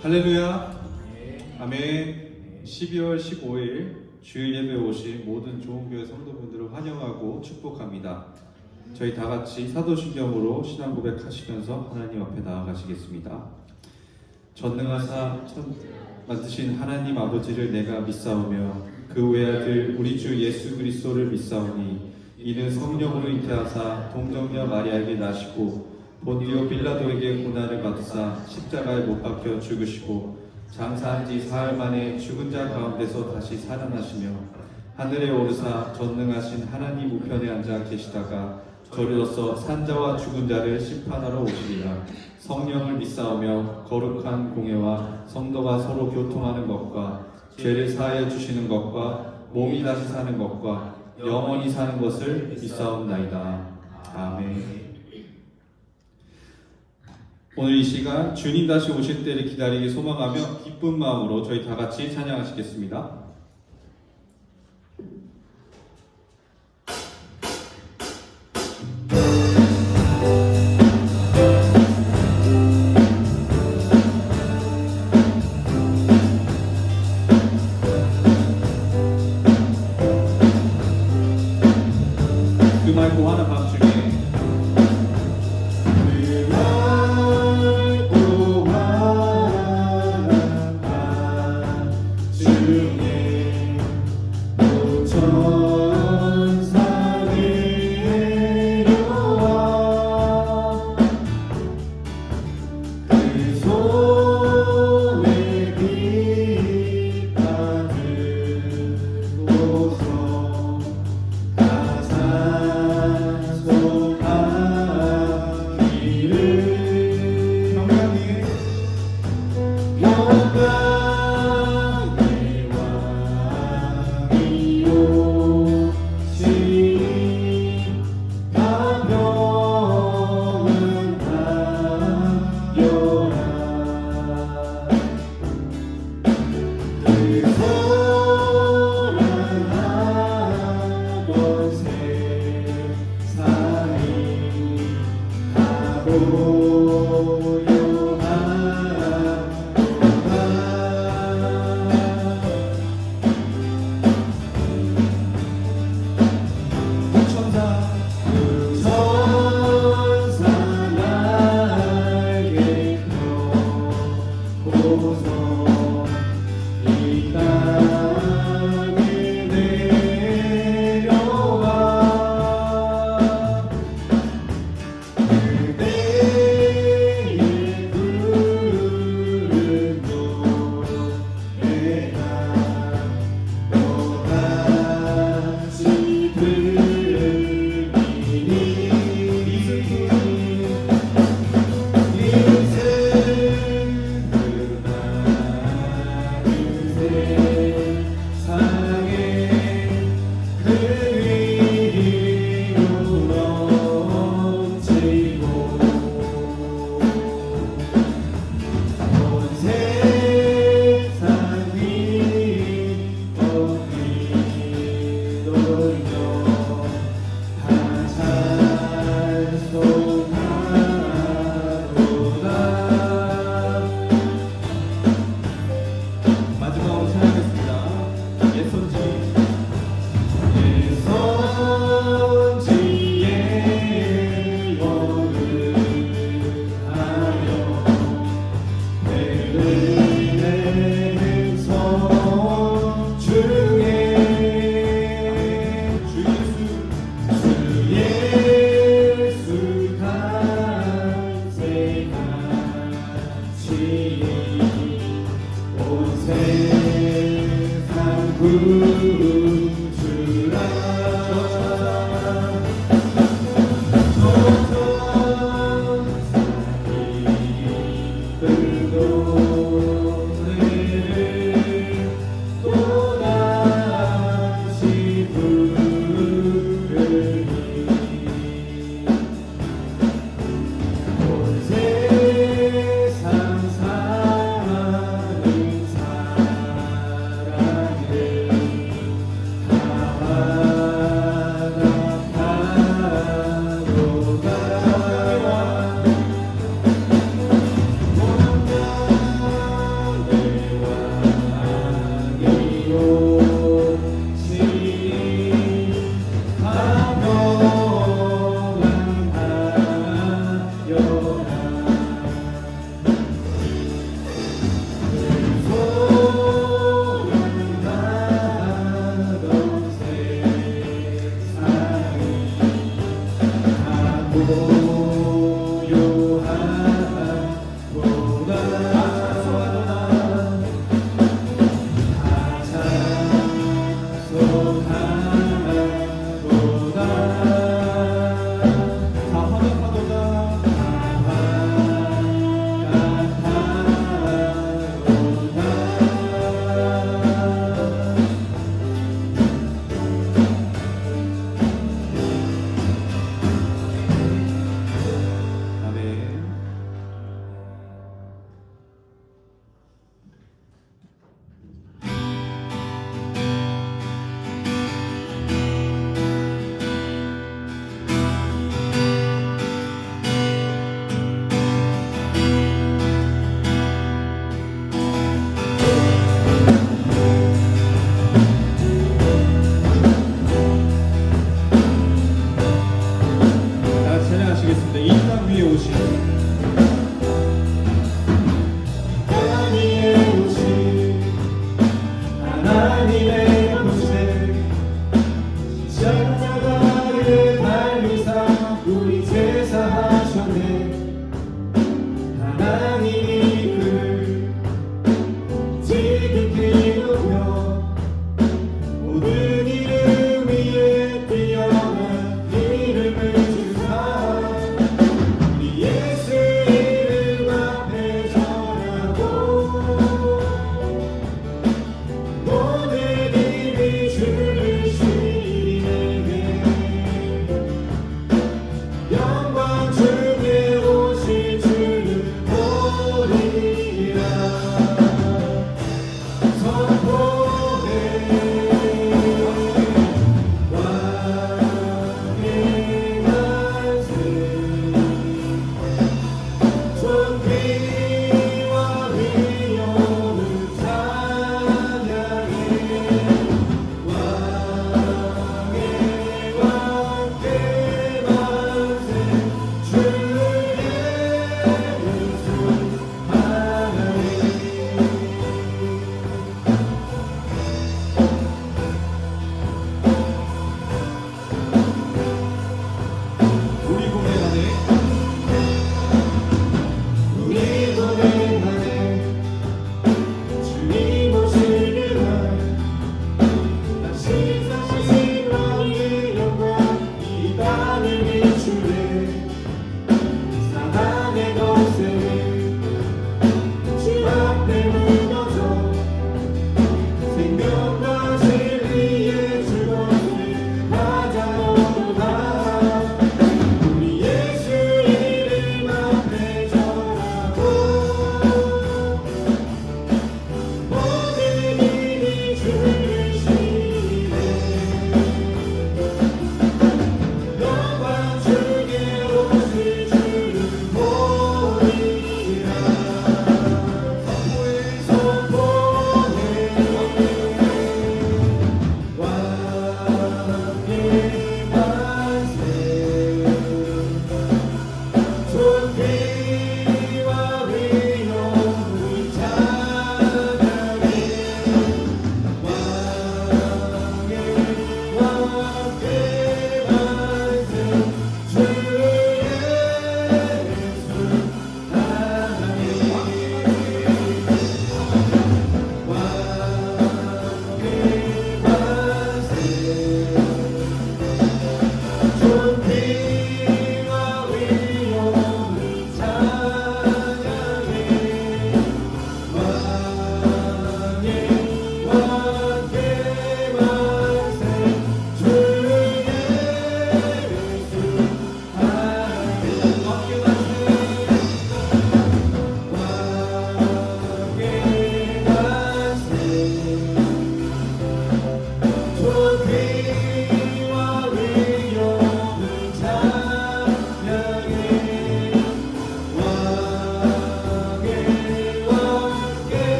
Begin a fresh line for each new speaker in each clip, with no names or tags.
할렐루야. 아멘. 12월 15일 주일 예배에 오신 모든 좋은교회 성도분들을 환영하고 축복합니다. 저희 다 같이 사도신경으로 신앙 고백하시면서 하나님 앞에 나아가시겠습니다. 전능하사 만드신 하나님 아버지를 내가 믿사오며 그 외아들 우리 주 예수 그리스도를 믿사오니 이는 성령으로 잉태하사 동정녀 마리아에게 나시고 본디오 빌라도에게 고난을 받으사 십자가에 못 박혀 죽으시고 장사한 지 사흘 만에 죽은 자 가운데서 다시 살아나시며 하늘에 오르사 전능하신 하나님 우편에 앉아 계시다가 저리로서 산자와 죽은 자를 심판하러 오시리라. 성령을 믿사오며 거룩한 공예와 성도가 서로 교통하는 것과 죄를 사하여 주시는 것과 몸이 다시 사는 것과 영원히 사는 것을 믿사옵나이다. 아멘. 오늘 이 시간 주님 다시 오실 때를 기다리기 소망하며 기쁜 마음으로 저희 다 같이 찬양하시겠습니다. 그 맑고 환한 밤중에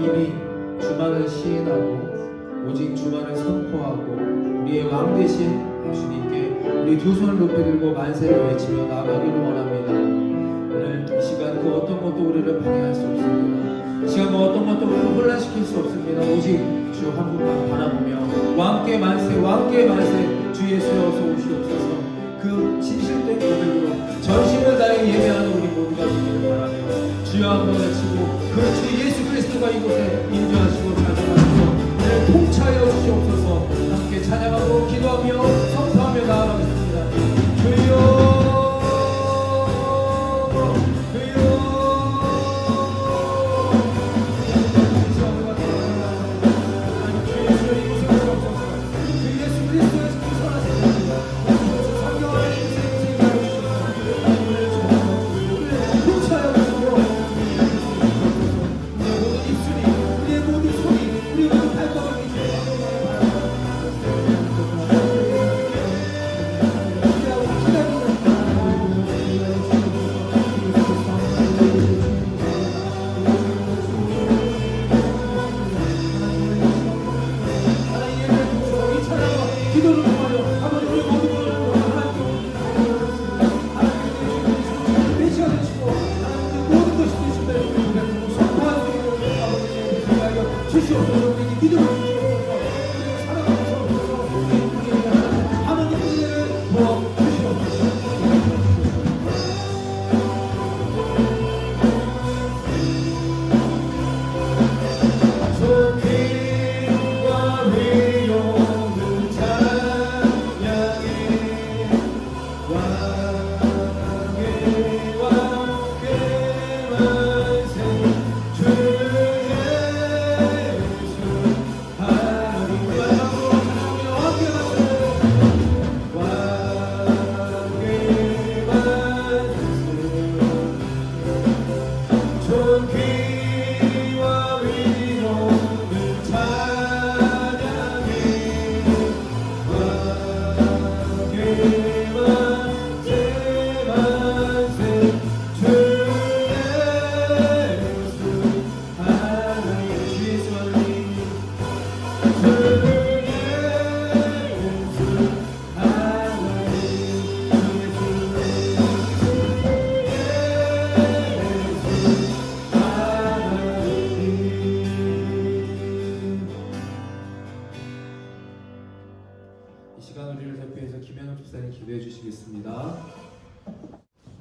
이미 주만을 시인하고 오직 주만을 선포하고 우리의 왕 되신 주님께 우리 두 손을 높이 들고 만세를 외치며 나아가기를 원합니다. 오늘 이 시간 그 어떤 것도 우리를 방해할 수 없습니다. 이 시간 그 어떤 것도 우리를 혼란시킬 수 없습니다. 오직 주 한 분만 바라보며 왕께 만세 왕께 만세 주 예수여 어서 오시옵소서. 그 진실된 고백으로 전심을 다해 예배하는 우리 모두가 되기를 바라며 주여 한번 외치고 그 주 예수 그리스도가 이곳에 임재하시고 찾아가셔서 우리를 통치하여 주시옵소서. 함께 찬양하고 기도하며 선포하며 나아가겠습니다. 주여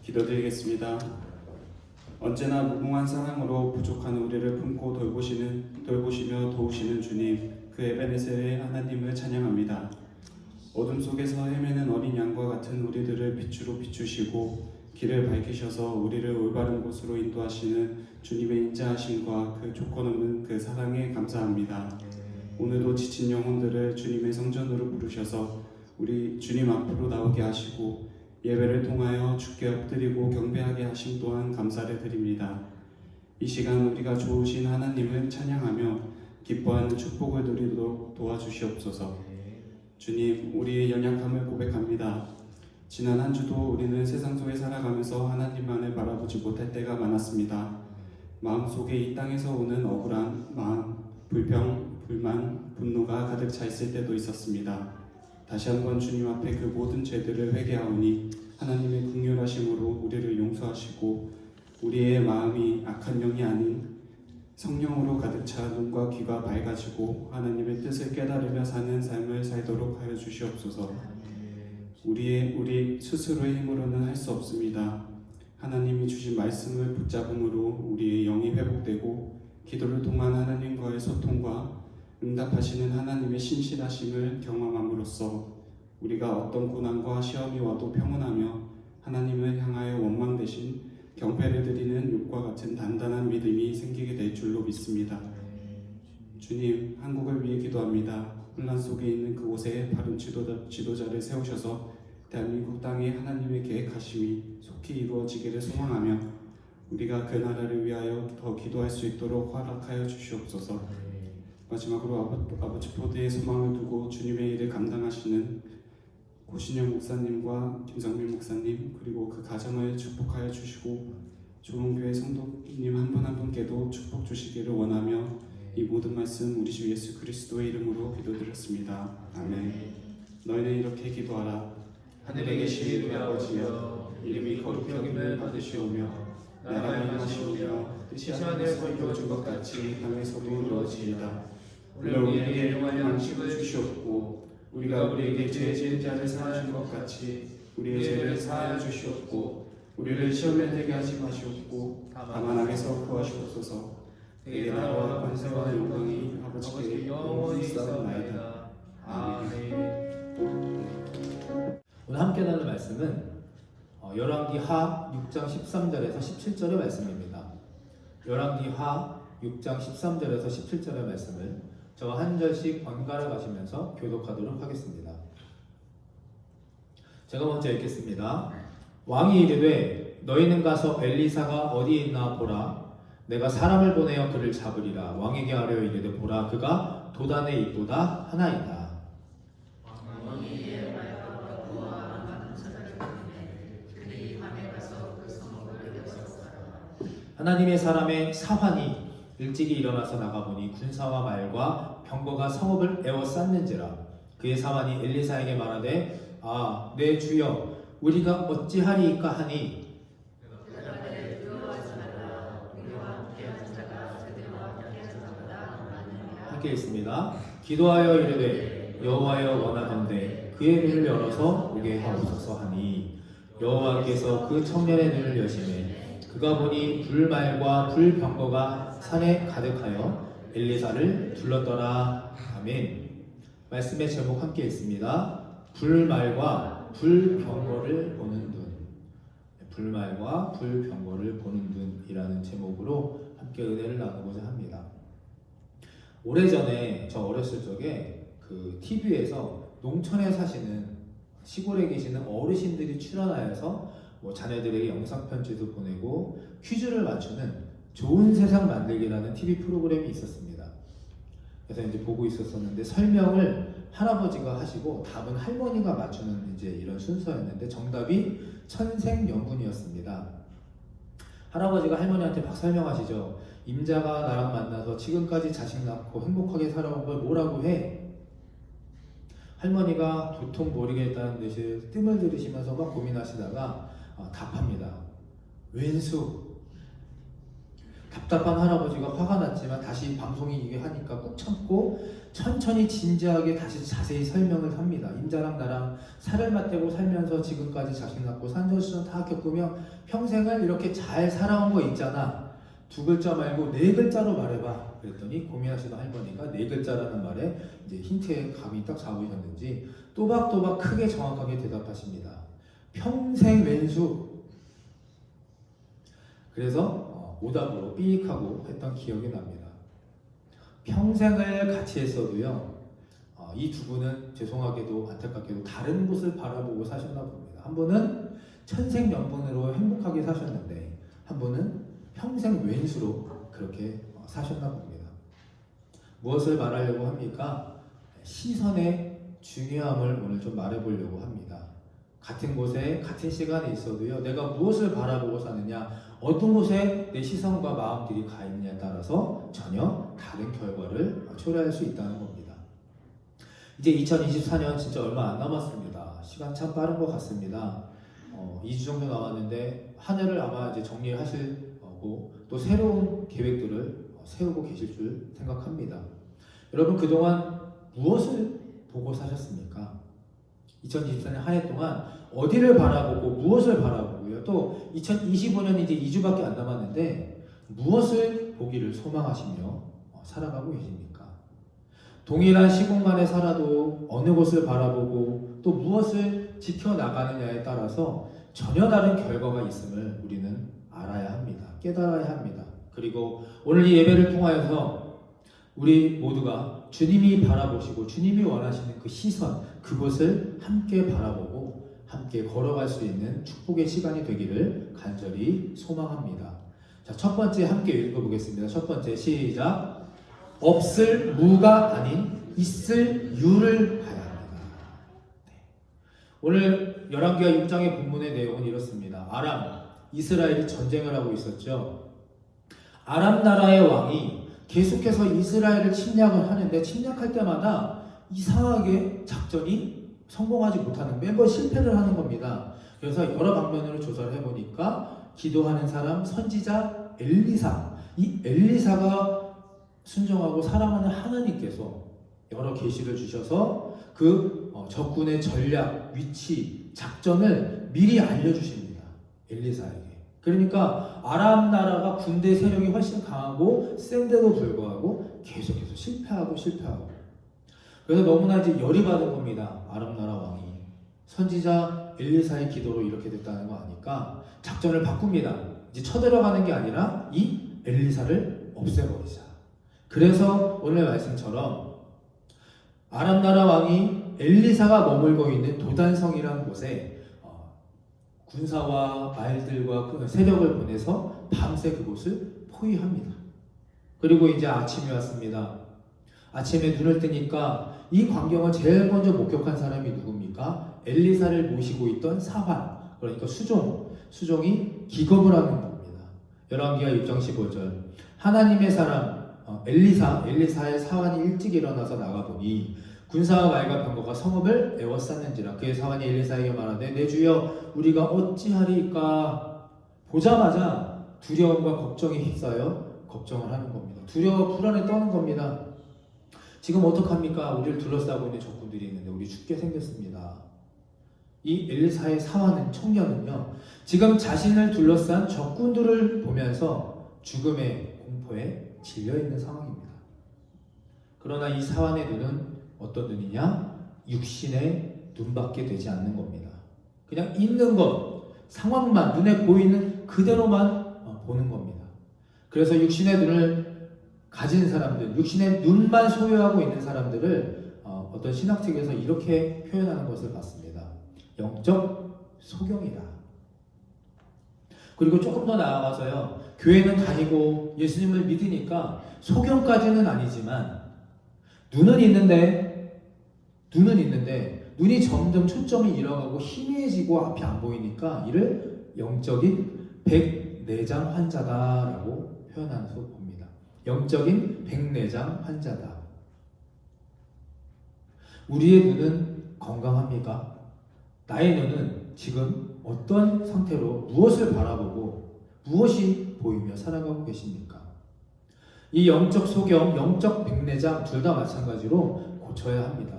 기도드리겠습니다. 언제나 무궁한 사랑으로 부족한 우리를 품고 돌보시며 도우시는 주님, 그 에베네셀의 하나님을 찬양합니다. 어둠 속에서 헤매는 어린 양과 같은 우리들을 빛으로 비추시고 길을 밝히셔서 우리를 올바른 곳으로 인도하시는 주님의 인자하심과 그 조건 없는 그 사랑에 감사합니다. 오늘도 지친 영혼들을 주님의 성전으로 부르셔서 우리 주님 앞으로 나오게 하시고 예배를 통하여 주께 엎드리고 경배하게 하심 또한 감사를 드립니다. 이 시간 우리가 좋으신 하나님을 찬양하며 기뻐하는 축복을 누리도록 도와주시옵소서. 주님, 우리의 연약함을 고백합니다. 지난 한 주도 우리는 세상 속에 살아가면서 하나님만을 바라보지 못할 때가 많았습니다. 마음속에 이 땅에서 오는 억울한 마음, 불평, 불만, 분노가 가득 차 있을 때도 있었습니다. 다시 한번 주님 앞에 그 모든 죄들을 회개하오니 하나님의 긍휼하심으로 우리를 용서하시고 우리의 마음이 악한 영이 아닌 성령으로 가득 차 눈과 귀가 밝아지고 하나님의 뜻을 깨달으며 사는 삶을 살도록 하여 주시옵소서. 우리 스스로의 힘으로는 할 수 없습니다. 하나님이 주신 말씀을 붙잡음으로 우리의 영이 회복되고 기도를 통한 하나님과의 소통과 응답하시는 하나님의 신실하심을 경험함으로써 우리가 어떤 고난과 시험이 와도 평온하며 하나님을 향하여 원망 대신 경배를 드리는 욥과 같은 단단한 믿음이 생기게 될 줄로 믿습니다. 주님, 한국을 위해 기도합니다. 혼란 속에 있는 그곳에 바른 지도자를 세우셔서 대한민국 땅에 하나님의 계획하심이 속히 이루어지기를 소망하며 우리가 그 나라를 위하여 더 기도할 수 있도록 허락하여 주시옵소서. 마지막으로 아버지 포대에 소망을 두고 주님의 일을 감당하시는 고신영 목사님과 김성민 목사님 그리고 그 가정을 축복하여 주시고 좋은 교회 성도님 한 분 한 분께도 축복 주시기를 원하며 이 모든 말씀 우리 주 예수 그리스도의 이름으로 기도드렸습니다. 아멘. 너희는 이렇게 기도하라.
하늘에 계신 우리 아버지여, 이름이 거룩히 여김을 받으시오며 나라가 임하시오며 뜻이 하늘에서 이루어진 것 같이
땅에서도 이루어지이다.
오늘 우리에게 일용할 양식을 주시옵고 우리가 우리에게 죄 지은 자를 사하여 준 것 같이 우리의 죄를 사하여 주시옵고 우리를 시험에 들게 하지 마시옵고 다만 악에서 구하시옵소서. 내 나라와 권세와 영광이 아버지께 영원히 있사옵나이다. 아멘. 오늘 함께 나눌 말씀은 열왕기 하 6장 13절에서 17절의 말씀입니다. 열왕기 하 6장 13절에서 17절의 말씀을 저와 한 절씩 번갈아 가시면서 교독하도록 하겠습니다. 제가 먼저 읽겠습니다. 왕이 이르되 너희는 가서 엘리사가 어디에 있나 보라. 내가 사람을 보내어 그를 잡으리라. 왕에게 아뢰어 이르되 보라 그가 도단에 있도다 하나이다. 하나님의 사람의 사환이 일찍이 일어나서 나가보니 군사와 말과 병거가 성읍을 에워쌌는지라. 그의 사환이 엘리사에게 말하되 아, 내 주여 우리가 어찌하리이까 하니 함께 있습니다. 기도하여 이르되 여호와여 원하건대 그의 눈을 열어서 보게 하옵소서 하니 여호와께서 그 청년의 눈을 여시매 그가 보니 불말과 불병거가 산에 가득하여 엘리사를 둘렀더라. 아멘. 말씀의 제목 함께 있습니다. 불말과 불병거를 보는 눈. 불말과 불병거를 보는 눈이라는 제목으로 함께 은혜를 나누고자 합니다. 오래전에 저 어렸을 적에 그 TV에서 농촌에 사시는 시골에 계시는 어르신들이 출연하여서 뭐 자녀들에게 영상 편지도 보내고 퀴즈를 맞추는 좋은 세상 만들기라는 TV 프로그램이 있었습니다. 그래서 이제 보고 있었었는데 설명을 할아버지가 하시고 답은 할머니가 맞추는 이제 이런 순서였는데 정답이 천생연분이었습니다. 할아버지가 할머니한테 막 설명하시죠. 임자가 나랑 만나서 지금까지 자식 낳고 행복하게 살아온 걸 뭐라고 해? 할머니가 도통 모르겠다는 듯이 뜸을 들이시면서 막 고민하시다가 답합니다. 왼수. 답답한 할아버지가 화가 났지만 다시 방송이 이게 하니까 꾹 참고 천천히 진지하게 다시 자세히 설명을 합니다. 임자랑 나랑 살을 맞대고 살면서 지금까지 자식 낳고 산전수전 다 겪으며 평생을 이렇게 잘 살아온 거 있잖아. 두 글자 말고 네 글자로 말해봐. 그랬더니 고민하시던 할머니가 네 글자라는 말에 이제 힌트에 감이 딱 잡으셨는지 또박또박 크게 정확하게 대답하십니다. 평생 왼수. 그래서 오답으로 삐익하고 했던 기억이 납니다. 평생을 같이 했어도요, 이 두 분은 죄송하게도 안타깝게도 다른 곳을 바라보고 사셨나 봅니다. 한 분은 천생연분으로 행복하게 사셨는데 한 분은 평생 왼수로 그렇게 사셨나 봅니다. 무엇을 말하려고 합니까? 시선의 중요함을 오늘 좀 말해보려고 합니다. 같은 곳에 같은 시간에 있어도요, 내가 무엇을 바라보고 사느냐, 어떤 곳에 내 시선과 마음들이 가 있느냐에 따라서 전혀 다른 결과를 초래할 수 있다는 겁니다. 이제 2024년 진짜 얼마 안 남았습니다. 시간 참 빠른 것 같습니다. 2주 정도 남았는데 한 해를 아마 이제 정리하실 거고 또 새로운 계획들을 세우고 계실 줄 생각합니다. 여러분 그동안 무엇을 보고 사셨습니까? 2024년 한 해 동안 어디를 바라보고 무엇을 바라보고요. 또 2025년 이제 2주밖에 안 남았는데 무엇을 보기를 소망하시며 살아가고 계십니까? 동일한 시공간에 살아도 어느 곳을 바라보고 또 무엇을 지켜나가느냐에 따라서 전혀 다른 결과가 있음을 우리는 알아야 합니다. 깨달아야 합니다. 그리고 오늘 이 예배를 통하여서 우리 모두가 주님이 바라보시고 주님이 원하시는 그 시선, 그곳을 함께 바라보고 함께 걸어갈 수 있는 축복의 시간이 되기를 간절히 소망합니다. 자, 첫 번째 함께 읽어보겠습니다. 첫 번째 시작. 없을 무가 아닌 있을 유를 봐야 합니다. 네. 오늘 열왕기하 6장의 본문의 내용은 이렇습니다. 아람, 이스라엘이 전쟁을 하고 있었죠. 아람 나라의 왕이 계속해서 이스라엘을 침략을 하는데 침략할 때마다 이상하게 작전이 성공하지 못하는, 매번 실패를 하는 겁니다. 그래서 여러 방면으로 조사를 해보니까 기도하는 사람, 선지자 엘리사, 이 엘리사가 순종하고 사랑하는 하나님께서 여러 계시를 주셔서 그 적군의 전략, 위치, 작전을 미리 알려주십니다. 엘리사에게. 그러니까 아람 나라가 군대 세력이 훨씬 강하고 센데도 불구하고 계속해서 실패하고. 그래서 너무나 이제 열이 받은 겁니다. 아람 나라 왕이. 선지자 엘리사의 기도로 이렇게 됐다는 거 아니까 작전을 바꿉니다. 이제 쳐들어가는 게 아니라 이 엘리사를 없애버리자. 그래서 오늘 말씀처럼 아람 나라 왕이 엘리사가 머물고 있는 도단성이라는 곳에 군사와 말들과 그 세력을 보내서 밤새 그곳을 포위합니다. 그리고 이제 아침이 왔습니다. 아침에 눈을 뜨니까 이 광경을 제일 먼저 목격한 사람이 누굽니까? 엘리사를 모시고 있던 사환, 그러니까 수종이 기겁을 하는 겁니다. 열왕기하 6장 15절. 하나님의 사람 엘리사의 사환이 일찍 일어나서 나가보니 군사와 말과 병거가 성읍을 에워쌌는지라. 그의 사환이 엘리사에게 말하되 내 주여 우리가 어찌하리까. 보자마자 두려움과 걱정이 휩싸여 걱정을 하는 겁니다. 두려워 불안에 떠는 겁니다. 지금 어떡합니까? 우리를 둘러싸고 있는 적군들이 있는데 우리 죽게 생겼습니다. 이 엘리사의 사환은, 청년은요, 지금 자신을 둘러싼 적군들을 보면서 죽음의 공포에 질려있는 상황입니다. 그러나 이 사환의 눈은 어떤 눈이냐? 육신의 눈밖에 되지 않는 겁니다. 그냥 있는 것, 상황만, 눈에 보이는 그대로만 보는 겁니다. 그래서 육신의 눈을 가진 사람들, 육신의 눈만 소유하고 있는 사람들을 어떤 신학책에서 이렇게 표현하는 것을 봤습니다. 영적 소경이다. 그리고 조금 더 나아가서요, 교회는 다니고 예수님을 믿으니까 소경까지는 아니지만 눈은 있는데 눈이 점점 초점이 잃어가고 희미해지고 앞이 안 보이니까 이를 영적인 백내장 환자다라고 표현하는 수 봅니다. 영적인 백내장 환자다. 우리의 눈은 건강합니까? 나의 눈은 지금 어떤 상태로 무엇을 바라보고 무엇이 보이며 살아가고 계십니까? 이 영적 소경, 영적 백내장 둘 다 마찬가지로 고쳐야 합니다.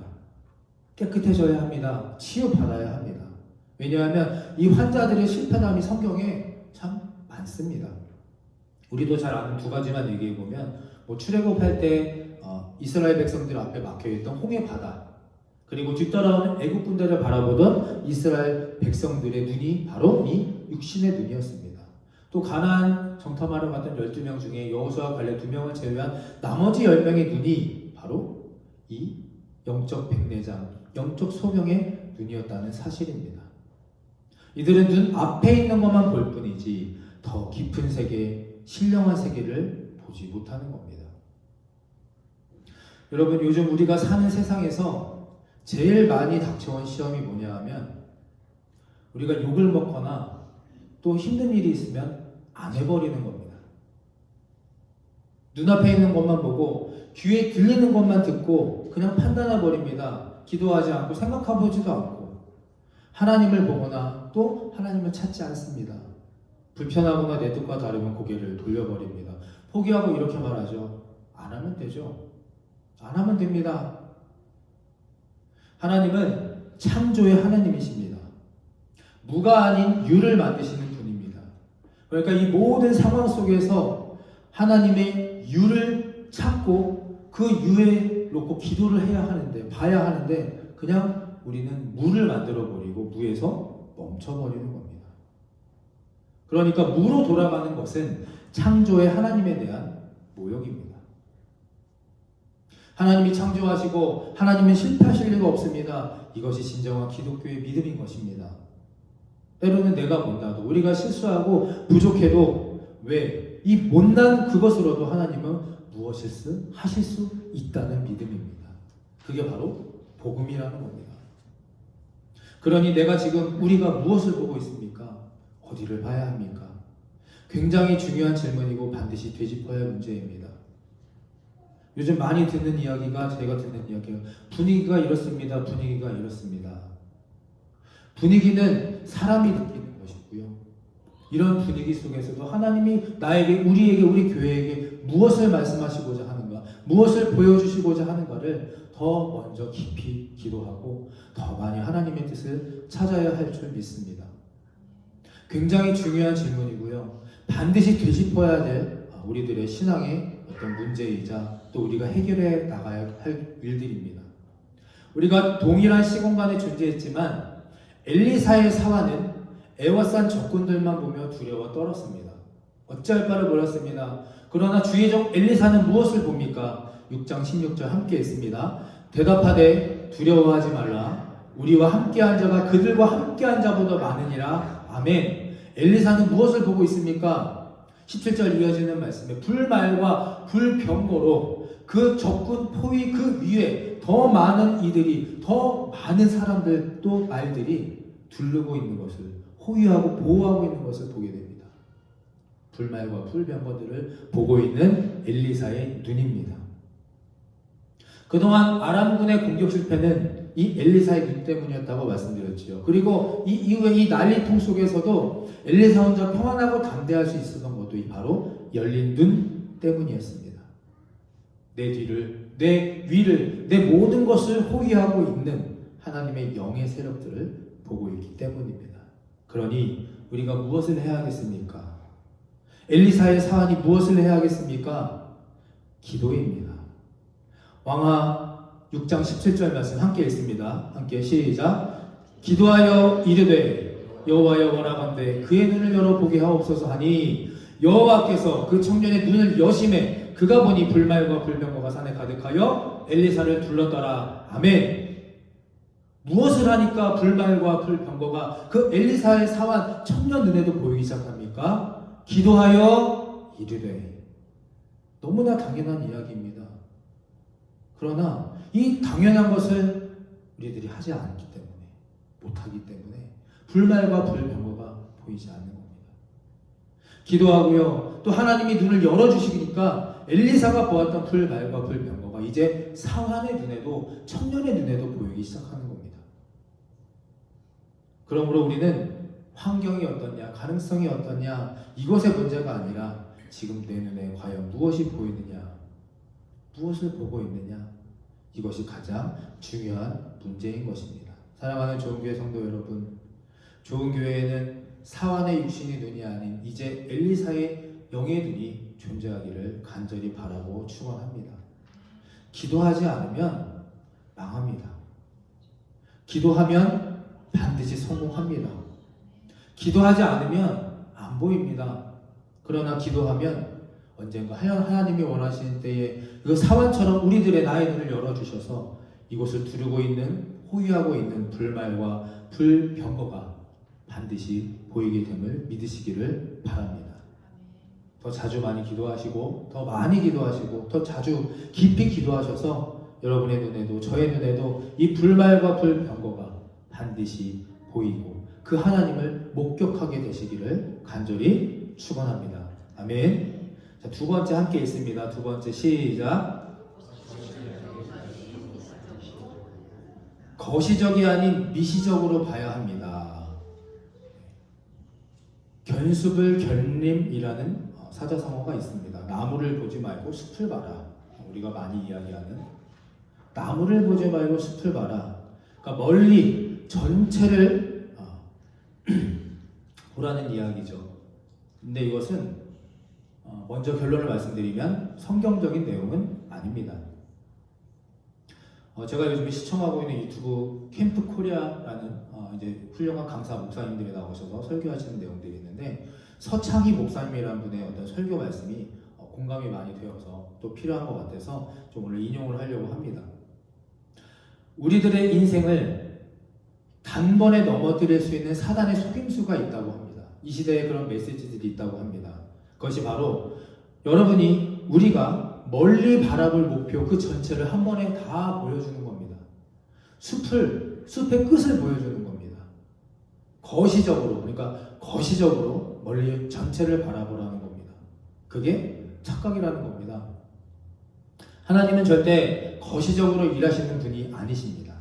깨끗해져야 합니다. 치유받아야 합니다. 왜냐하면 이 환자들의 실패담이 성경에 참 많습니다. 우리도 잘 아는 두 가지만 얘기해보면 출애굽할 때 이스라엘 백성들 앞에 막혀있던 홍해 바다, 그리고 뒤따라오는 애국 군대를 바라보던 이스라엘 백성들의 눈이 바로 이 육신의 눈이었습니다. 또 가나안 정탐하러 갔던 12명 중에 여호수아 갈렙 2명을 제외한 나머지 10명의 눈이 바로 이 영적 백내장, 영적 소경의 눈이었다는 사실입니다. 이들은 눈 앞에 있는 것만 볼 뿐이지 더 깊은 세계, 신령한 세계를 보지 못하는 겁니다. 여러분, 요즘 우리가 사는 세상에서 제일 많이 닥쳐온 시험이 뭐냐 하면 우리가 욕을 먹거나 또 힘든 일이 있으면 안 해버리는 겁니다. 눈앞에 있는 것만 보고 귀에 들리는 것만 듣고 그냥 판단해버립니다. 기도하지 않고 생각해보지도 않고 하나님을 보거나 또 하나님을 찾지 않습니다. 불편하거나 내 뜻과 다르면 고개를 돌려버립니다. 포기하고 이렇게 말하죠. 안 하면 되죠. 안 하면 됩니다. 하나님은 창조의 하나님이십니다. 무가 아닌 유를 만드시는 분입니다. 그러니까 이 모든 상황 속에서 하나님의 유를 찾고 그 유에 놓고 기도를 해야 하는데, 봐야 하는데 그냥 우리는 무를 만들어버리고 무에서 멈춰버리는 겁니다. 그러니까 무로 돌아가는 것은 창조의 하나님에 대한 모욕입니다. 하나님이 창조하시고 하나님은 실패하실 리가 없습니다. 이것이 진정한 기독교의 믿음인 것입니다. 때로는 내가 못나도 우리가 실수하고 부족해도 왜? 이 못난 그것으로도 하나님은 무엇을 하실 수 있다는 믿음입니다. 그게 바로 복음이라는 겁니다. 그러니 내가 지금 우리가 무엇을 보고 있습니까? 어디를 봐야 합니까? 굉장히 중요한 질문이고 반드시 되짚어야 할 문제입니다. 요즘 많이 듣는 이야기가, 제가 듣는 이야기가 분위기가 이렇습니다. 분위기가 이렇습니다. 분위기는 사람이 느끼는 것이고요. 이런 분위기 속에서도 하나님이 나에게, 우리에게, 우리 교회에게 무엇을 말씀하시고자 하는가, 무엇을 보여주시고자 하는가를 더 먼저 깊이 기도하고 더 많이 하나님의 뜻을 찾아야 할 줄 믿습니다. 굉장히 중요한 질문이고요. 반드시 되짚어야 될 우리들의 신앙의 어떤 문제이자 또 우리가 해결해 나가야 할 일들입니다. 우리가 동일한 시공간에 존재했지만 엘리사의 사화는 애워싼 적군들만 보며 두려워 떨었습니다. 어찌할 바를 몰랐습니다. 그러나 주의 종 엘리사는 무엇을 봅니까? 6장 16절 함께 읽습니다. 대답하되 두려워하지 말라. 우리와 함께한 자가 그들과 함께한 자보다 많으니라. 아멘. 엘리사는 무엇을 보고 있습니까? 17절 이어지는 말씀에 불말과 불병거로 그 적군 포위 그 위에 더 많은 이들이, 더 많은 사람들 또 말들이 두르고 있는 것을, 호위하고 보호하고 있는 것을 보게 됩니다. 불말과 불병거들을 보고 있는 엘리사의 눈입니다. 그동안 아람군의 공격 실패는 이 엘리사의 눈 때문이었다고 말씀드렸지요. 그리고 이 이후에 이 난리통 속에서도 엘리사 혼자 평안하고 담대할 수 있었던 것도 바로 열린 눈 때문이었습니다. 내 뒤를, 내 위를, 내 모든 것을 호위하고 있는 하나님의 영의 세력들을 보고 있기 때문입니다. 그러니 우리가 무엇을 해야 하겠습니까? 엘리사의 사안이 무엇을 해야 하겠습니까? 기도입니다. 왕하 6장 17절 말씀 함께 읽습니다. 함께 시작. 기도하여 이르되 여호와여 원하건대 그의 눈을 열어 보게 하옵소서 하니 여호와께서 그 청년의 눈을 여심해 그가 보니 불말과 불병거가 산에 가득하여 엘리사를 둘렀더라. 아멘. 무엇을 하니까 불말과 불병거가 그 엘리사의 사환 청년 눈에도 보이기 시작합니까? 기도하여 이르되. 너무나 당연한 이야기입니다. 그러나 이 당연한 것을 우리들이 하지 않기 때문에, 못하기 때문에 불말과 불병거가 보이지 않는 겁니다. 기도하고요. 또 하나님이 눈을 열어주시니까 엘리사가 보았던 불말과 불병거가 이제 사환의 눈에도, 청년의 눈에도 보이기 시작하는 겁니다. 그러므로 우리는 환경이 어떠냐, 가능성이 어떠냐, 이것의 문제가 아니라 지금 내 눈에 과연 무엇이 보이느냐, 무엇을 보고 있느냐, 이것이 가장 중요한 문제인 것입니다. 사랑하는 좋은교회 성도 여러분, 좋은 교회에는 사환의 육신의 눈이 아닌 이제 엘리사의 영의 눈이 존재하기를 간절히 바라고 축원합니다. 기도하지 않으면 망합니다. 기도하면 반드시 성공합니다. 기도하지 않으면 안 보입니다. 그러나 기도하면 언젠가 하나님이 원하시는 때에 그 사환처럼 우리들의 나의 눈을 열어주셔서 이곳을 두르고 있는, 호위하고 있는 불말과 불병거가 반드시 보이게 됨을 믿으시기를 바랍니다. 더 자주 많이 기도하시고, 더 많이 기도하시고, 더 자주 깊이 기도하셔서 여러분의 눈에도, 저의 눈에도 이 불말과 불병거가 반드시 보이고 그 하나님을 목격하게 되시기를 간절히 축원합니다. 아멘. 자, 두 번째 함께 읽습니다. 두 번째 시작. 거시적이 아닌 미시적으로 봐야 합니다. 견습을 견림이라는 사자성어가 있습니다. 나무를 보지 말고 숲을 봐라. 우리가 많이 이야기하는 나무를 보지 말고 숲을 봐라. 그러니까 멀리 전체를 보라는 이야기죠. 근데 이것은 먼저 결론을 말씀드리면 성경적인 내용은 아닙니다. 제가 요즘 시청하고 있는 유튜브 캠프 코리아라는 이제 훌륭한 강사 목사님들이 나오셔서 설교하시는 내용들이 있는데, 서창희 목사님이라는 분의 어떤 설교 말씀이 공감이 많이 되어서 또 필요한 것 같아서 좀 오늘 인용을 하려고 합니다. 우리들의 인생을 단번에 넘어뜨릴 수 있는 사단의 속임수가 있다고 합니다. 이 시대에 그런 메시지들이 있다고 합니다. 그것이 바로 여러분이, 우리가 멀리 바라볼 목표 그 전체를 한 번에 다 보여주는 겁니다. 숲의 끝을 보여주는 겁니다. 거시적으로, 그러니까 거시적으로 멀리 전체를 바라보라는 겁니다. 그게 착각이라는 겁니다. 하나님은 절대 거시적으로 일하시는 분이 아니십니다.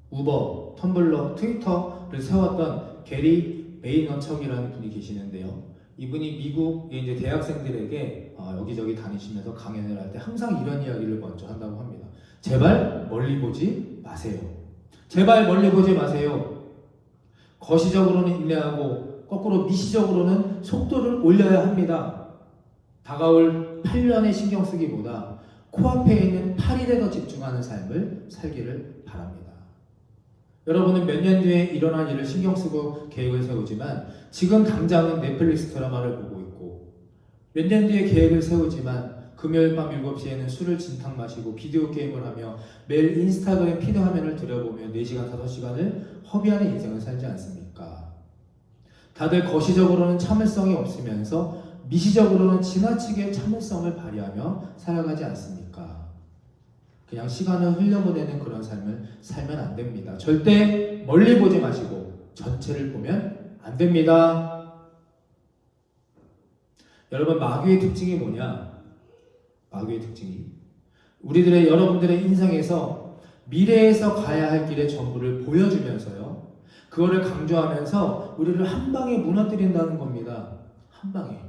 우버, 텀블러, 트위터를 세웠던 게리 베이너척이라는 분이 계시는데요. 이분이 미국의 이제 대학생들에게 여기저기 다니시면서 강연을 할 때 항상 이런 이야기를 먼저 한다고 합니다. 제발 멀리 보지 마세요. 제발 멀리 보지 마세요. 거시적으로는 인내하고 거꾸로 미시적으로는 속도를 올려야 합니다. 다가올 8년에 신경 쓰기보다 코앞에 있는 8일에 더 집중하는 삶을 살기를 바랍니다. 여러분은 몇 년 뒤에 일어날 일을 신경 쓰고 계획을 세우지만 지금 당장은 넷플릭스 드라마를 보고 있고, 몇 년 뒤에 계획을 세우지만 금요일 밤 7시에는 술을 진탕 마시고 비디오 게임을 하며 매일 인스타그램 피드 화면을 들여보며 4시간 5시간을 허비하는 인생을 살지 않습니까? 다들 거시적으로는 참을성이 없으면서 미시적으로는 지나치게 참을성을 발휘하며 살아가지 않습니까? 그냥 시간을 흘려보내는 그런 삶을 살면 안 됩니다. 절대 멀리 보지 마시고 전체를 보면 안 됩니다. 여러분, 마귀의 특징이 뭐냐? 마귀의 특징이 우리들의, 여러분들의 인생에서 미래에서 가야 할 길의 전부를 보여주면서요, 그거를 강조하면서 우리를 한 방에 무너뜨린다는 겁니다. 한 방에.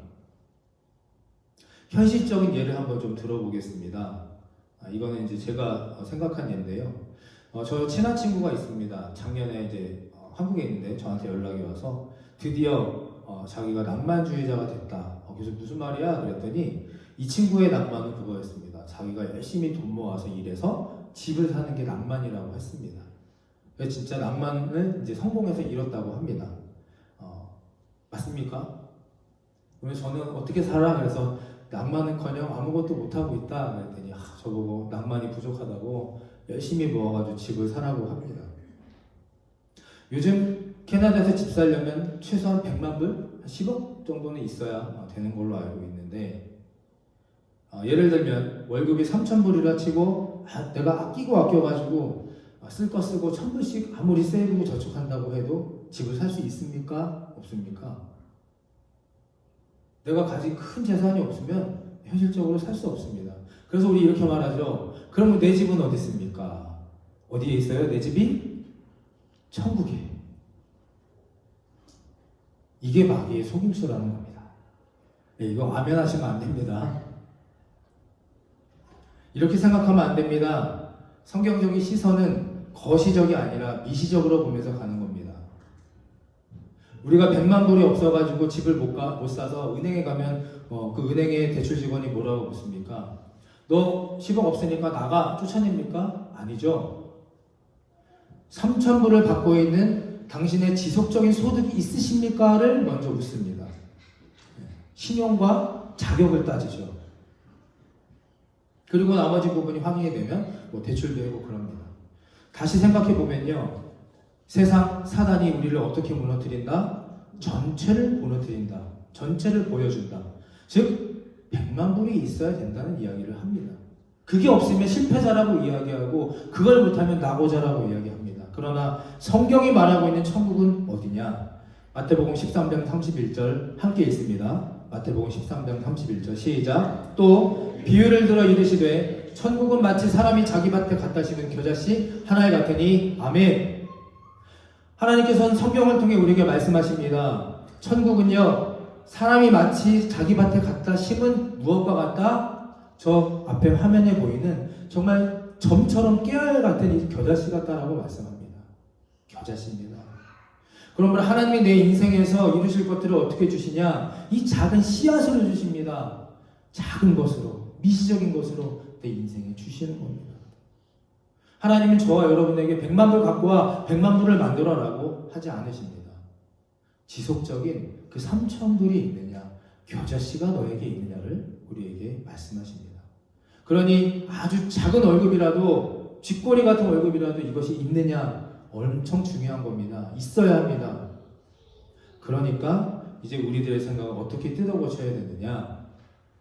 현실적인 예를 한번 좀 들어보겠습니다. 이거는 이제 제가 생각한 예인데요. 저 친한 친구가 있습니다. 작년에 이제 한국에 있는데 저한테 연락이 와서 드디어 자기가 낭만주의자가 됐다. 그래서 무슨 말이야? 그랬더니 이 친구의 낭만은 그거였습니다. 자기가 열심히 돈 모아서 일해서 집을 사는 게 낭만이라고 했습니다. 그래서 진짜 낭만을 이제 성공해서 이뤘다고 합니다. 맞습니까? 그러면 저는 어떻게 살아? 그래서 낭만은커녕 아무것도 못하고 있다. 그랬더니 저보고 낭만이 부족하다고 열심히 모아가지고 집을 사라고 합니다. 요즘 캐나다에서 집 살려면 최소한 100만 불? 한 10억 정도는 있어야 되는 걸로 알고 있는데, 예를 들면 월급이 3,000불이라 치고 내가 아껴가지고 쓸 거 쓰고 1,000불씩 아무리 세이브고 저축한다고 해도 집을 살 수 있습니까? 없습니까? 내가 가진 큰 재산이 없으면 현실적으로 살 수 없습니다. 그래서 우리 이렇게 말하죠. 그러면 내 집은 어디 있습니까? 어디에 있어요? 내 집이? 천국에. 이게 마귀의 속임수라는 겁니다. 이거 아멘 하시면 안 됩니다. 이렇게 생각하면 안 됩니다. 성경적인 시선은 거시적이 아니라 미시적으로 보면서 가는 겁니다. 우리가 100만 불이 없어가지고 집을 못 사서 은행에 가면 그 은행의 대출 직원이 뭐라고 묻습니까? 너 10억 없으니까 나가 쫓아냅니까? 아니죠. 3,000불을 받고 있는 당신의 지속적인 소득이 있으십니까?를 먼저 묻습니다. 신용과 자격을 따지죠. 그리고 나머지 부분이 확인이 되면 대출도 하고 그럽니다. 다시 생각해 보면요, 세상 사단이 우리를 어떻게 무너뜨린다? 전체를 무너뜨린다. 전체를 보여준다. 즉 100만 불이 있어야 된다는 이야기를 합니다. 그게 없으면 실패자라고 이야기하고 그걸 못하면 낙오자라고 이야기합니다. 그러나 성경이 말하고 있는 천국은 어디냐? 마태복음 13장 31절 함께 읽습니다. 마태복음 13장 31절 시작. 또 비유를 들어 이르시되 천국은 마치 사람이 자기 밭에 갖다 심은 겨자씨 하나에 같으니. 아멘. 하나님께서는 성경을 통해 우리에게 말씀하십니다. 천국은요, 사람이 마치 자기 밭에 갖다 심은 무엇과 같다? 저 앞에 화면에 보이는 정말 점처럼 깨알 같은 이 겨자씨 같다라고 말씀합니다. 겨자씨입니다. 그러므로 하나님이 내 인생에서 이루실 것들을 어떻게 주시냐? 이 작은 씨앗으로 주십니다. 작은 것으로, 미시적인 것으로 내 인생에 주시는 겁니다. 하나님은 저와 여러분에게 100만 불 갖고 와 100만 불을 만들어라고 하지 않으십니다. 지속적인 그 3,000불이 있느냐, 겨자씨가 너에게 있느냐를 우리에게 말씀하십니다. 그러니 아주 작은 월급이라도, 쥐꼬리 같은 월급이라도 이것이 있느냐 엄청 중요한 겁니다. 있어야 합니다. 그러니까 이제 우리들의 생각을 어떻게 뜯어고쳐야 되느냐?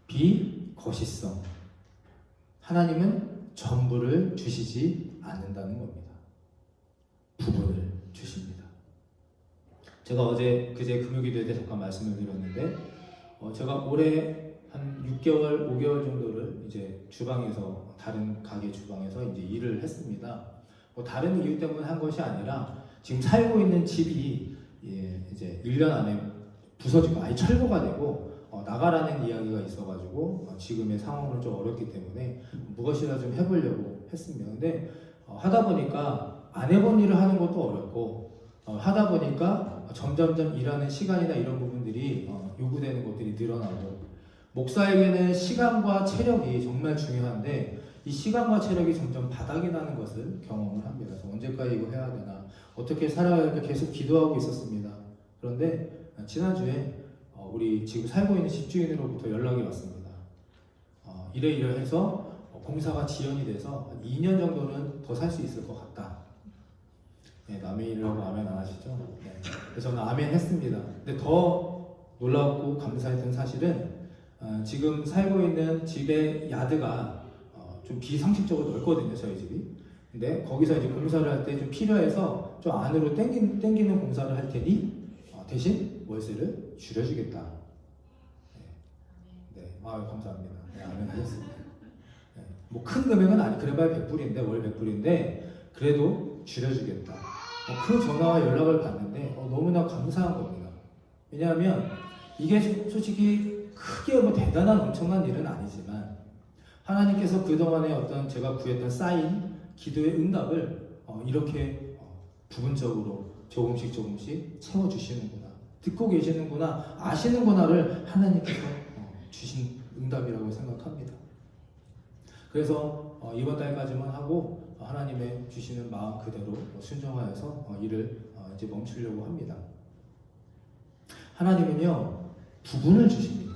비거시성. 하나님은 전부를 주시지 않는다는 겁니다. 부분을 주십니다. 제가 어제 그제 금요기도에 대해 잠깐 말씀을 드렸는데 제가 올해 한 6개월, 5개월 정도를 이제 주방에서 다른 가게 주방에서 이제 일을 했습니다. 뭐 다른 이유 때문에 한 것이 아니라 지금 살고 있는 집이 이제 1년 안에 부서지고 아예 철거가 되고 나가라는 이야기가 있어가지고 지금의 상황은 좀 어렵기 때문에 무엇이라 좀 해보려고 했습니다. 근데 하다 보니까 안 해본 일을 하는 것도 어렵고 하다 보니까 점점점 일하는 시간이나 이런 부분들이 요구되는 것들이 늘어나고 목사에게는 시간과 체력이 정말 중요한데 이 시간과 체력이 점점 바닥이 나는 것을 경험을 합니다. 그래서 언제까지 이거 해야 되나 어떻게 살아야 될까 계속 기도하고 있었습니다. 그런데 지난주에 우리 지금 살고 있는 집주인으로부터 연락이 왔습니다. 이래해서 공사가 지연이 돼서 한 2년 정도는 더 살 수 있을 것 같다. 네, 아멘이라고 아멘 안 하시죠? 네. 그래서 저는 아멘 했습니다. 근데 더 놀랍고 감사했던 사실은 지금 살고 있는 집의 야드가 좀 비상식적으로 넓거든요, 저희 집이. 근데 거기서 이제 공사를 할 때 좀 필요해서 좀 안으로 당기는 공사를 할 테니 대신 월세를 줄여주겠다. 네, 감사합니다. 네, 아멘 하겠습니다. 네, 뭐 큰 금액은 그래봐야 100불인데 월 100불인데 그래도 줄여주겠다. 그 전화와 연락을 받는데 너무나 감사한 겁니다. 왜냐하면 이게 솔직히 크게 뭐 대단한 엄청난 일은 아니지만 하나님께서 그동안에 어떤 제가 구했던 쌓인 기도의 응답을 이렇게 부분적으로 조금씩 채워주시는구나, 듣고 계시는구나, 아시는구나를 하나님께서 주신 응답이라고 생각합니다. 그래서 이번 달까지만 하고 하나님의 주시는 마음 그대로 순종하여서 일을 이제 멈추려고 합니다. 하나님은요 부분을 주십니다.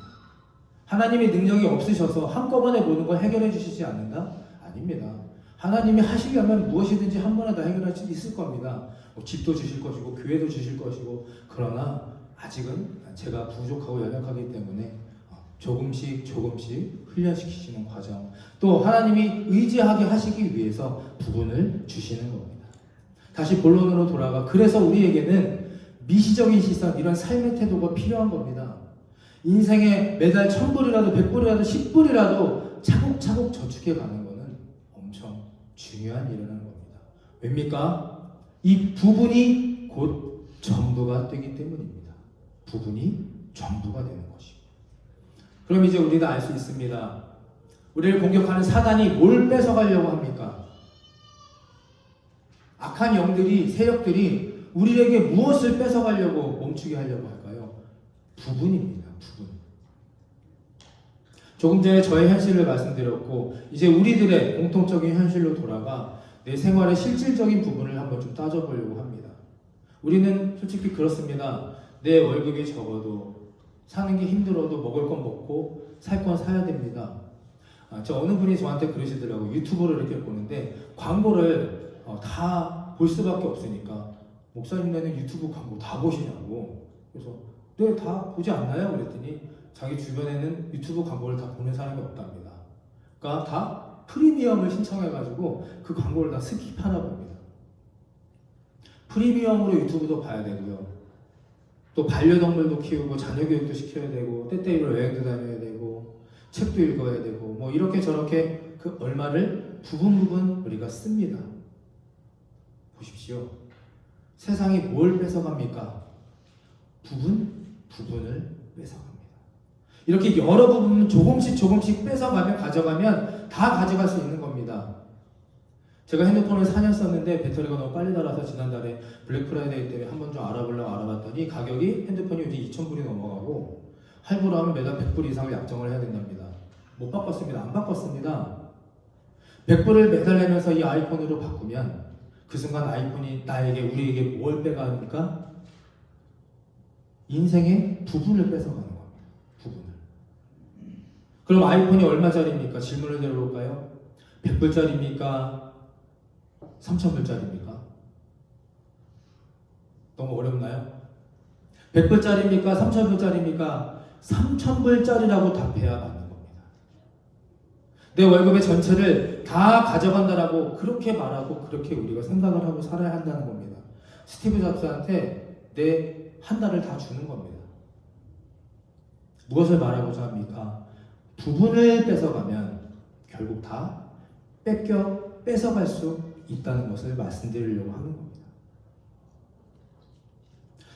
하나님의 능력이 없으셔서 한꺼번에 모든 걸 해결해 주시지 않는다? 아닙니다. 하나님이 하시려면 무엇이든지 한 번에 다 해결할 수 있을 겁니다. 집도 주실 것이고 교회도 주실 것이고 그러나 아직은 제가 부족하고 연약하기 때문에 조금씩 훈련시키시는 과정, 또 하나님이 의지하게 하시기 위해서 부분을 주시는 겁니다. 다시 본론으로 돌아가 그래서 우리에게는 미시적인 시선, 이런 삶의 태도가 필요한 겁니다. 인생에 매달 1000불이라도 100불이라도 10불이라도 차곡차곡 저축해 가는 것은 엄청 중요한 일이라는 겁니다. 왜입니까? 이 부분이 곧 전부가 되기 때문입니다. 부분이 전부가 되는 것이고. 그럼 이제 우리가 알 수 있습니다. 우리를 공격하는 사단이 뭘 뺏어가려고 합니까? 악한 영들이, 세력들이 우리에게 무엇을 뺏어가려고 멈추게 하려고 할까요? 부분입니다. 부분. 조금 전에 저의 현실을 말씀드렸고 이제 우리들의 공통적인 현실로 돌아가 내 생활의 실질적인 부분을 한번 좀 따져보려고 합니다. 우리는 솔직히 그렇습니다. 내 월급이 적어도 사는 게 힘들어도 먹을 건 먹고 살 건 사야 됩니다. 저 어느 분이 저한테 그러시더라고요. 유튜브를 이렇게 보는데 광고를 다 볼 수밖에 없으니까 목사님네는 유튜브 광고 다 보시냐고. 그래서 네, 다 보지 않나요? 그랬더니 자기 주변에는 유튜브 광고를 다 보는 사람이 없답니다. 그러니까 다 프리미엄을 신청해가지고 그 광고를 다 스킵하나 봅니다. 프리미엄으로 유튜브도 봐야 되고요. 또 반려동물도 키우고 자녀 교육도 시켜야 되고 때때로 여행도 다녀야 되고 책도 읽어야 되고 뭐 이렇게 저렇게 그 얼마를 부분 우리가 씁니다. 보십시오. 세상이 뭘 뺏어갑니까? 부분을 뺏어갑니다. 이렇게 여러 부분 조금씩 뺏어가면 가져가면 다 가져갈 수 있는 겁니다. 제가 핸드폰을 4년 썼는데 배터리가 너무 빨리 닳아서 지난달에 블랙 프라이데이 때문에 한번 좀 알아보려고 알아봤더니 가격이 핸드폰이 이제 2,000불이 넘어가고 할부로 하면 매달 100불 이상을 약정을 해야 된답니다. 못 바꿨습니다. 안 바꿨습니다. 100불을 매달 내면서 이 아이폰으로 바꾸면 그 순간 아이폰이 우리에게 뭘 빼가니까 인생의 부분을 뺏어가는 겁니다. 부분을. 그럼 아이폰이 얼마짜리입니까? 질문을 드려볼까요? 100불짜리입니까? 3,000불짜리입니까? 너무 어렵나요? 100불짜리입니까? 3,000불짜리입니까? 3,000불짜리라고 답해야 맞는 겁니다. 내 월급의 전체를 다 가져간다라고 그렇게 말하고 그렇게 우리가 생각을 하고 살아야 한다는 겁니다. 스티브 잡스한테 내 한 달을 다 주는 겁니다. 무엇을 말하고자 합니까? 부분을 뺏어가면 결국 다 뺏어갈 수 있다는 것을 말씀드리려고 하는 겁니다.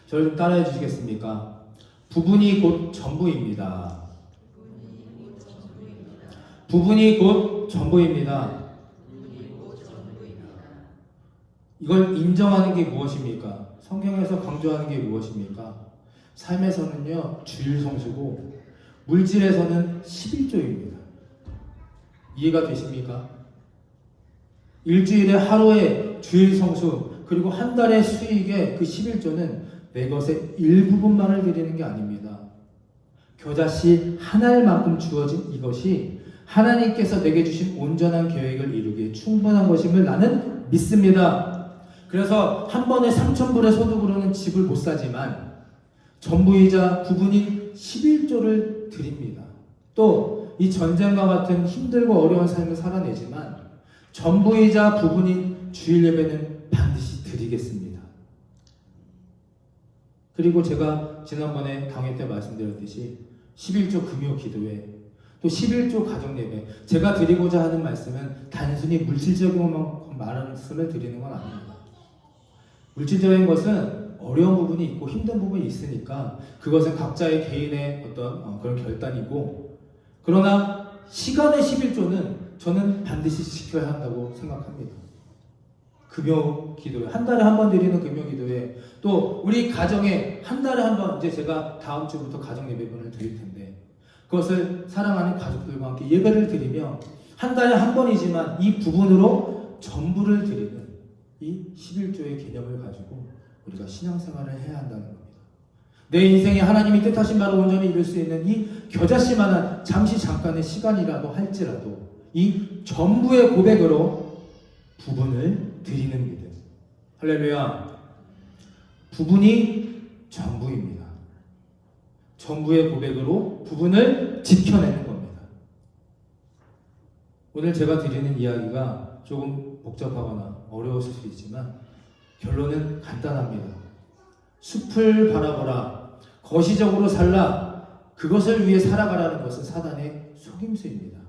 저를 좀 따라해 주시겠습니까? 부분이 곧 전부입니다. 부분이 곧 전부입니다. 이걸 인정하는 게 무엇입니까? 성경에서 강조하는 게 무엇입니까? 삶에서는요, 주일 성수고 물질에서는 11조입니다. 이해가 되십니까? 일주일에 하루에 주일 성수 그리고 한 달의 수익의 그 11조는 내 것의 일부분만을 드리는 게 아닙니다. 겨자씨 한 알만큼 주어진 이것이 하나님께서 내게 주신 온전한 계획을 이루기에 충분한 것임을 나는 믿습니다. 그래서 한 번에 3,000불의 소득으로는 집을 못 사지만 전부이자 부분인 11조를 드립니다. 또 이 전쟁과 같은 힘들고 어려운 삶을 살아내지만 전부이자 부분인 주일 예배는 반드시 드리겠습니다. 그리고 제가 지난번에 강의 때 말씀드렸듯이 11조 금요 기도회 또 11조 가정 예배 제가 드리고자 하는 말씀은 단순히 물질적인 말씀을 드리는 건 아닙니다. 물질적인 것은 어려운 부분이 있고 힘든 부분이 있으니까 그것은 각자의 개인의 어떤 그런 결단이고 그러나 시간의 11조는 저는 반드시 지켜야 한다고 생각합니다. 금요 기도회 한 달에 한 번 드리는 금요 기도회 또 우리 가정에 한 달에 한 번 이제 제가 다음 주부터 가정 예배분을 드릴 텐데 그것을 사랑하는 가족들과 함께 예배를 드리며 한 달에 한 번이지만 이 부분으로 전부를 드리는 이 11조의 개념을 가지고 우리가 신앙생활을 해야 한다는 겁니다. 내 인생에 하나님이 뜻하신 바를 온전히 이룰 수 있는 이 겨자씨만한 잠깐의 시간이라도 할지라도 이 전부의 고백으로 부분을 드리는 믿음. 할렐루야. 부분이 전부입니다. 전부의 고백으로 부분을 지켜내는 겁니다. 오늘 제가 드리는 이야기가 조금 복잡하거나 어려웠을 수 있지만 결론은 간단합니다. 숲을 바라보라. 거시적으로 살라. 그것을 위해 살아가라는 것은 사단의 속임수입니다.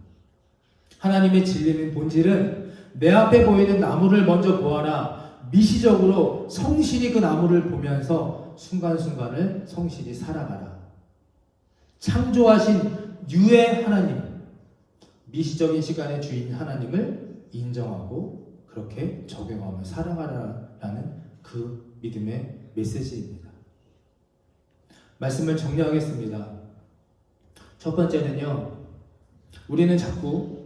하나님의 진리는 본질은 내 앞에 보이는 나무를 먼저 보아라. 미시적으로 성실히 그 나무를 보면서 순간순간을 성실히 살아가라. 창조하신 유의 하나님, 미시적인 시간의 주인 하나님을 인정하고 그렇게 적용하며 살아가라라는 그 믿음의 메시지입니다. 말씀을 정리하겠습니다. 첫 번째는요, 우리는 자꾸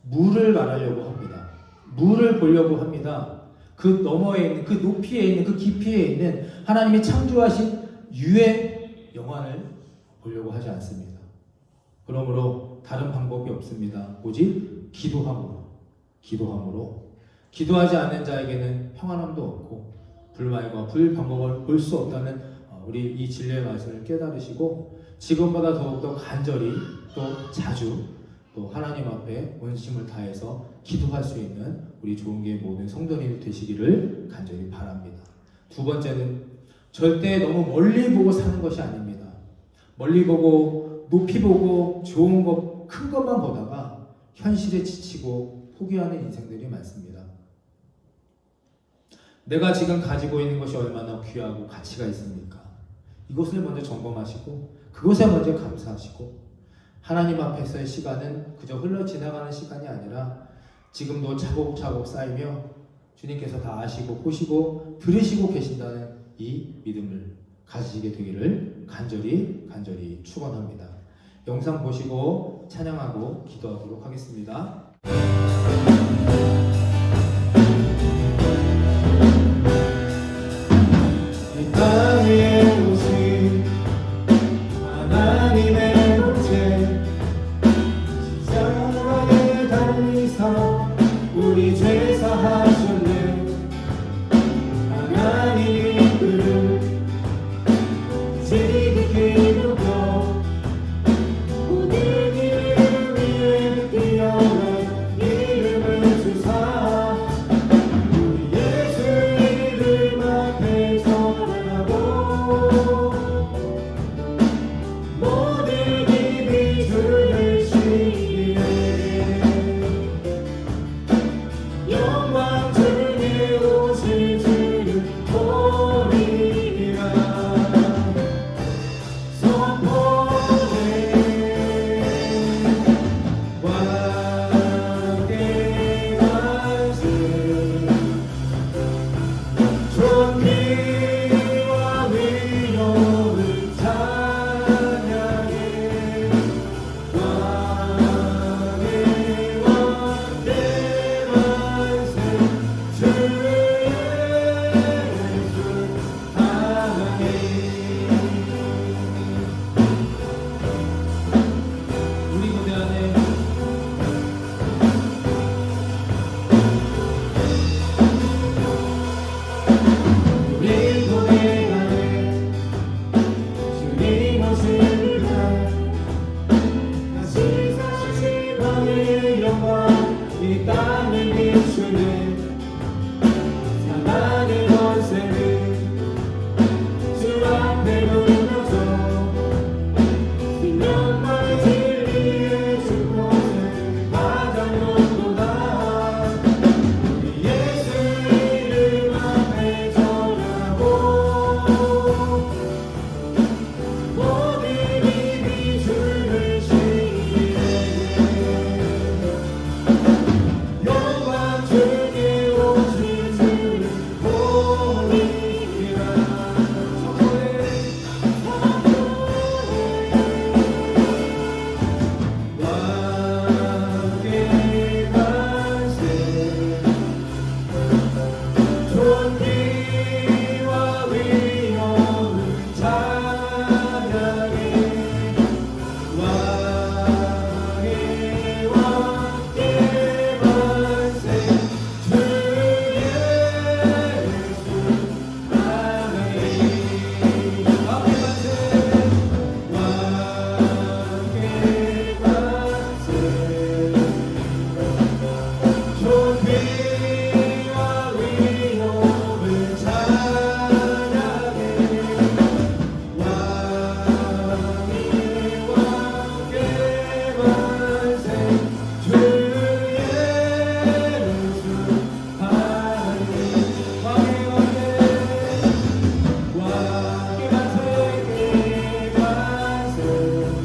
물을 말하려고 합니다. 물을 보려고 합니다. 그 너머에 있는, 그 높이에 있는, 그 깊이에 있는 하나님이 창조하신 유의 영안을 보려고 하지 않습니다. 그러므로 다른 방법이 없습니다. 오직 기도함으로. 기도하지 않는 자에게는 평안함도 없고 불만과 불방법을 볼 수 없다는 우리 이 진리의 말씀을 깨달으시고 지금보다 더욱더 간절히 또 자주 또 하나님 앞에 온심을 다해서 기도할 수 있는 우리 좋은교회 모든 성도님이 되시기를 간절히 바랍니다. 두 번째는 절대 너무 멀리 보고 사는 것이 아닙니다. 멀리 보고 높이 보고 좋은 것 큰 것만 보다가 현실에 지치고 포기하는 인생들이 많습니다. 내가 지금 가지고 있는 것이 얼마나 귀하고 가치가 있습니까? 이것을 먼저 점검하시고 그것에 먼저 감사하시고 하나님 앞에서의 시간은 그저 흘러 지나가는 시간이 아니라 지금도 차곡차곡 쌓이며 주님께서 다 아시고 보시고 들으시고 계신다는 이 믿음을 가지시게 되기를 간절히 축원합니다. 영상 보시고 찬양하고 기도하도록 하겠습니다.
이 땅에 오신 하나님의 형제 십자가에 달리사 우리 죄 사하셨네. 하나님이 그를 지극히 높여 모든 이름 위에 뛰어난 이름을 영광 이 땅을 비추네 사랑의 권세를 주 앞에 무너져 생명과 진리의 주 곳을 가장 높도다 우리 예수 이름 앞에 절하고 모든 입이 주를 시기에 영광 주께 오신 주를 보리라 왕의 만세 존귀와 위엄을 찬양해 왕의 왕의 만세 주 예수 하나님 왕의 만세 왕의 만세 존귀와 위엄을 찬양해 왕의 왕의 만세 주 예수 하나님 왕의 만세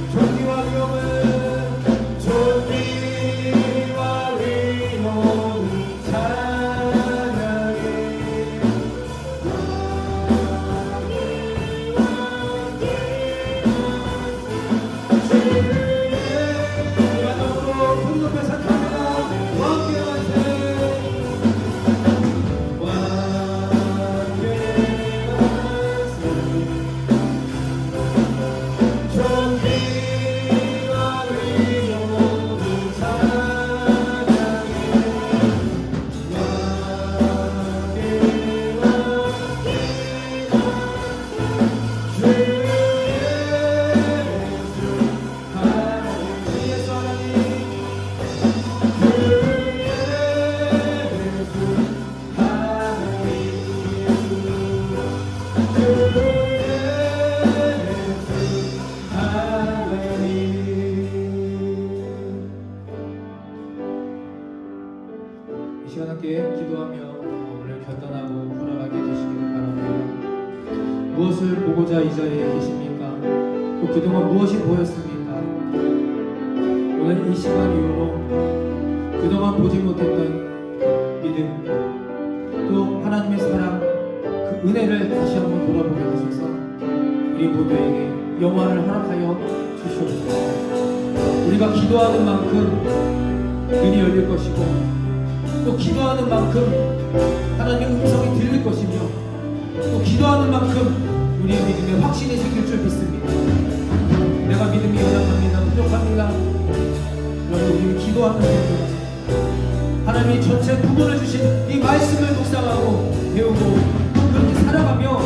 존귀와 위엄을
이 시간 함께 기도하며 오늘 견단하고 훈련하게 되시기를 바랍니다. 무엇을 보고자 이 자리에 계십니까? 또 그동안 무엇이 보였습니까? 오늘 이 시간 이후로 그동안 보지 못했던 믿음 또 하나님의 사랑 그 은혜를 다시 한번 돌아보게 하셔서 우리 모두에게 영광을 허락하여 주시옵소서. 우리가 기도하는 만큼 눈이 열릴 것이고 또 기도하는 만큼 하나님의 음성이 들릴 것이며 또 기도하는 만큼 우리의 믿음에 확신이 생길 줄 믿습니다. 내가 믿음이 연약합니다. 부족합니다. 여러분 우리 기도하는 것입니다. 하나님이 전체 부분을 주신 이 말씀을 묵상하고 배우고 또 그렇게 살아가며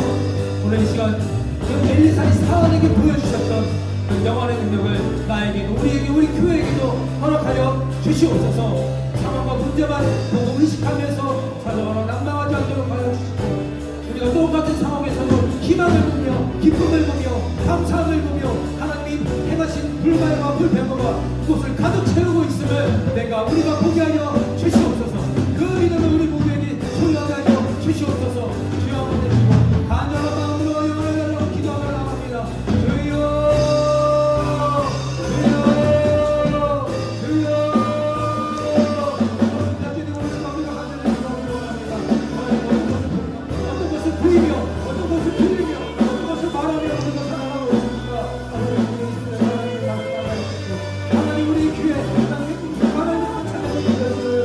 오늘 이 시간 그 엘리사의 사원에게 보여주셨던 그 영원의 능력을 나에게도 우리에게 우리 교회에게도 허락하여 주시옵소서. 상황과 문제만 보고 의식하면서 살아가라 낭망하지 않도록 하여 주시고 우리가 똑같은 상황에서도 희망을 보며 기쁨을 보며 감사함을 보며 하나님이 행하신 불말과 불평과 그곳을 가득 채우고 있음을 우리가 보게 하여 주시옵소서. 그 믿음을 우리 모두에게 소유하게 하여 주시옵소서. 주여 한번 내주시고 간절한 마음으로 영원을 달라고 기도하며 나갑니다. 주여 하나님 우리 귀에 하나님의 바라는 찬양을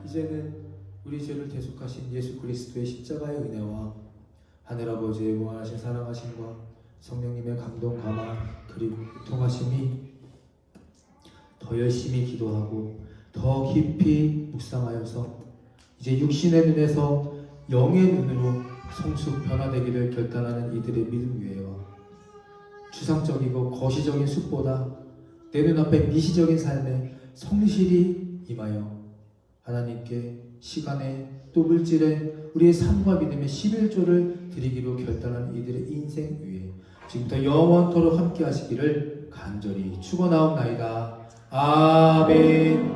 이제는 우리 죄를 대속하신 예수 그리스도의 십자가의 은혜와 하늘아버지의 무한하신 사랑하심과 성령님의 감동 감화 그리고 통하심이 더 열심히 기도하고 더 깊이 묵상하여서 이제 육신의 눈에서 영의 눈으로 성숙 변화되기를 결단하는 이들의 믿음 위에와 추상적이고 거시적인 숲보다 내 눈앞에 미시적인 삶에 성실히 임하여 하나님께 시간에 또 물질에 우리의 삶과 믿음의 11조를 드리기로 결단한 이들의 인생 위에 지금부터 영원토록 함께 하시기를 간절히 축원하옵나이다. 아멘.